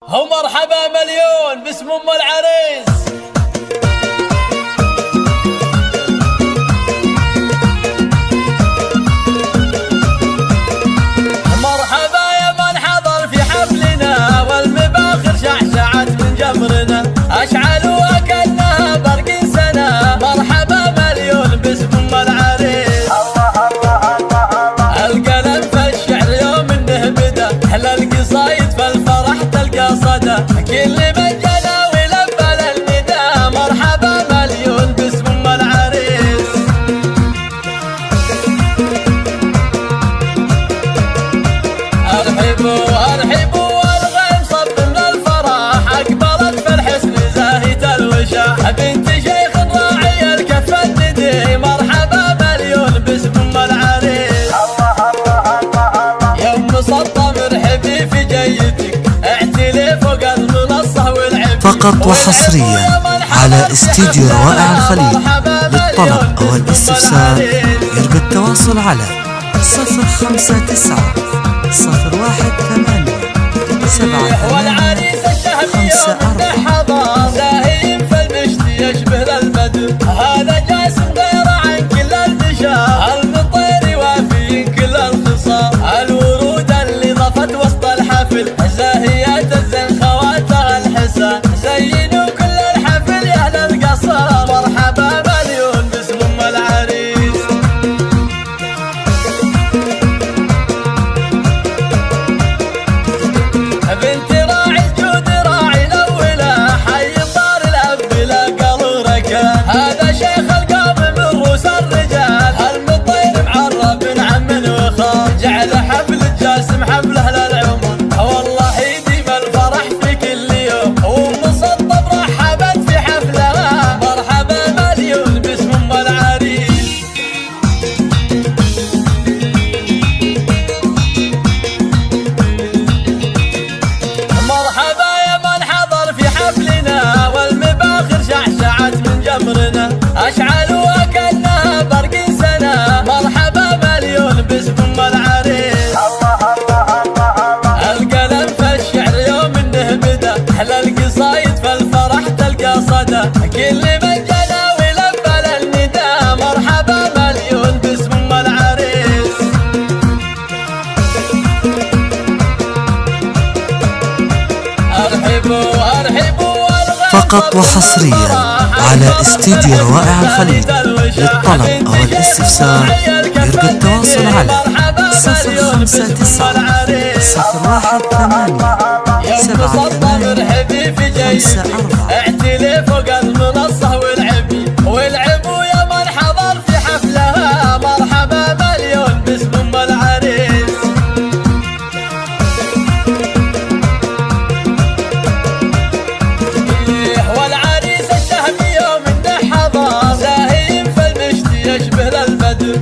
هو مرحبا مليون باسم ام العريس. مرحبا يا من حضر في حفلنا والمباخر شعشعت من جمرنا اشعلوا كأنها برق سنة. مرحبا مليون باسم ام العريس. القلم في الشعر يوم انه بدا احلى القصايد في الفرح تلقى صدى. كل من جنى ولبى للنداء مرحبا مليون باسم ام العريس. ارحبوا ارحبوا والغيم صب من الفرح اقبلت في الحسن زاهية الوشاح. بنت شيخ راعي الكف الندي مرحبا مليون باسم ام العريس. يوم مسطى مرحبي في جيتك اعتلي فوق المنصة والعب. فقط وحصريا على استديو روائع الخليل. للطلب او الاستفسار يرجى التواصل على 059 018 والعريس الشهبي يوم حضر زاهي في المشت يشبه للبدر. هذا جاسم غير عن كل البشار المطير وافي كل الخصام. الورود اللي ضفت وسط الحفل زاهيات الزين خواتها الحسان. زينوا كل الحفل يا اهل القصر مرحبا مليون باسم ام العريس. بنت راعي الجود راعي الاولى حي صار الاب بلا قلو ركان. هذا شيخ القوم من روس الرجال المطير معرب عم وخال. جعل حفل الجاسم حفله للعمر والله يديم الفرح في كل يوم. ومسطب رحبت في حفلها مرحبا مليون باسم ام العريس. مرحبا يا من حضر في حفلنا والمباخر شعشعت من جمرنا اشعلوا كأنها برق سنة. مرحبا مليون باسم ام العريس. القلم في الشعر يوم انه بدا احلى القصايد في الفرح تلقى صدى. كل من جنى ولبى للنداء مرحبا مليون باسم ام العريس. ارحبوا ارحبوا فقط وحصريا على استديو روائع الخليل. للطلب او الاستفسار يرجى التواصل على 059 018 78 اعتلي فوق المنصة والعبوا يا من حضر في حفلها مرحبا مليون باسم ام العريس. والعريس الشهبي يوم انه حضر زاهي في المشت يشبه للبدر.